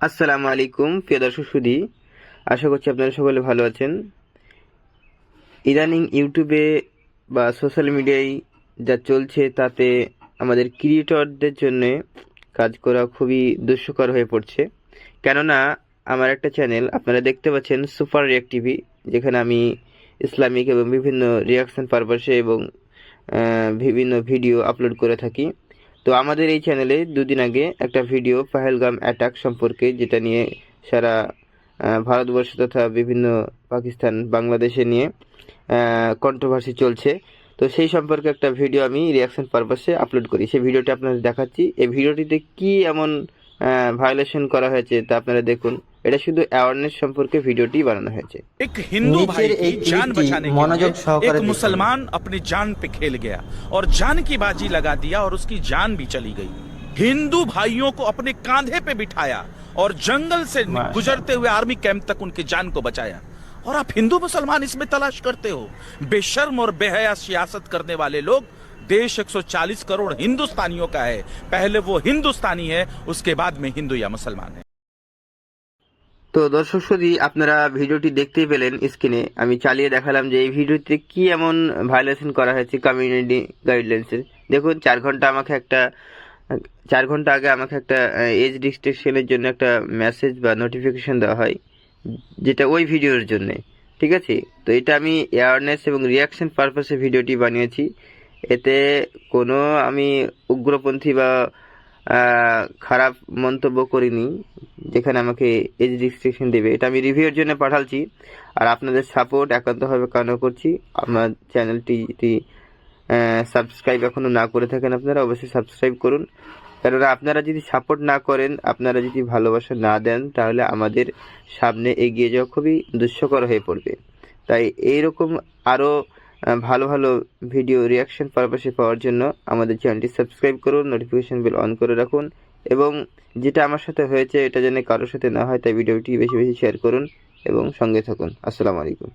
আসসালামু আলাইকুম প্রিয় দর্শক সুধী, আশা করছি আপনারা সকলে ভালো আছেন। ইদানিং ইউটিউবে বা সোশ্যাল মিডিয়ায় যা চলছে তাতে আমাদের ক্রিয়েটরদের জন্য কাজ করা খুবই দুষ্কর হয়ে পড়ছে। কেননা আমার একটা চ্যানেল আপনারা দেখতে পাচ্ছেন, সুপার রিয়াক্ট টিভি, যেখানে আমি ইসলামিক এবং বিভিন্ন রিয়াকশন পারপাসে এবং বিভিন্ন ভিডিও আপলোড করে থাকি। তো আমাদের এই চ্যানেলে দুদিন আগে একটা ভিডিও পাহেলগাম অ্যাটাক সম্পর্কে, যেটা নিয়ে সারা ভারতবর্ষ তথা বিভিন্ন পাকিস্তান, বাংলাদেশে নিয়ে কন্ট্রোভার্সি চলছে। তো সেই সম্পর্কে একটা ভিডিও আমি রিয়াকশন পারপাসে আপলোড করি। সেই ভিডিওটা আপনাদের দেখাচ্ছি। এই ভিডিওটিতে কি এমন ভায়োলেশন করা হয়েছে তা আপনারা দেখুন। এটা শুধু অ্যাওয়ারনেস সম্পর্কে ভিডিওটি বানানো হয়েছে। एक हिंदू भाई की जान बचाने के लिए एक मुसलमान अपनी जान पे खेल गया और जान की बाजी लगा दिया और उसकी जान भी चली गई। हिंदू भाइयों को अपने कांधे पे बिठाया और जंगल से गुजरते हुए आर्मी कैंप तक उनकी जान को बचाया। और आप हिंदू मुसलमान इसमें तलाश करते हो? बेशर्म और बेहया सियासत करने वाले लोग। देश 140 करोड़ हिंदुस्तानियों का है। पहले वो हिंदुस्तानी है, उसके बाद में हिंदू या मुसलमान है। তো দর্শক শ্রোতী, আপনারা ভিডিওটি দেখতেই পেলেন। স্ক্রিনে আমি চালিয়ে দেখালাম যে এই ভিডিওতে কি এমন ভায়োলেশন করা হয়েছে কমিউনিটি গাইডলাইন্সের। দেখুন, 4 ঘন্টা আগে আমাকে একটা এজ রিস্ট্রিকশনের জন্য একটা মেসেজ বা নোটিফিকেশন দেওয়া হয়, যেটা ওই ভিডিওর জন্য। ঠিক আছে, তো এটা আমি অ্যাওয়ারনেস এবং রিয়াকশন পারপাসে ভিডিওটি বানিয়েছি। এতে কোনো আমি উগ্রপন্থী বা খারাপ মন্তব্য করিনি, যেখানে আমাকে এজ রেস্ট্রিকশন দেবে। এটা আমি রিভিউর জন্য পাঠাচ্ছি। আর আপনাদের সাপোর্ট একান্তভাবে কামনা করছি। আমার চ্যানেলটি যদি সাবস্ক্রাইব এখনও না করে থাকেন, আপনারা অবশ্যই সাবস্ক্রাইব করুন। কেননা আপনারা যদি সাপোর্ট না করেন, আপনারা যদি ভালোবাসা না দেন, তাহলে আমাদের সামনে এগিয়ে যাওয়া খুবই দুষ্কর হয়ে পড়বে। তাই এইরকম আরও ভালো ভালো ভিডিও রিয়াকশন পারপাসে পাওয়ার জন্য আমাদের চ্যানেলটি সাবস্ক্রাইব করুন, নোটিফিকেশন বেল অন করে রাখুন, এবং যেটা আমার সাথে হয়েছে এটা যেন কারোর সাথে না হয়, তাই ভিডিওটি বেশি বেশি শেয়ার করুন এবং সঙ্গে থাকুন। আসসালামু আলাইকুম।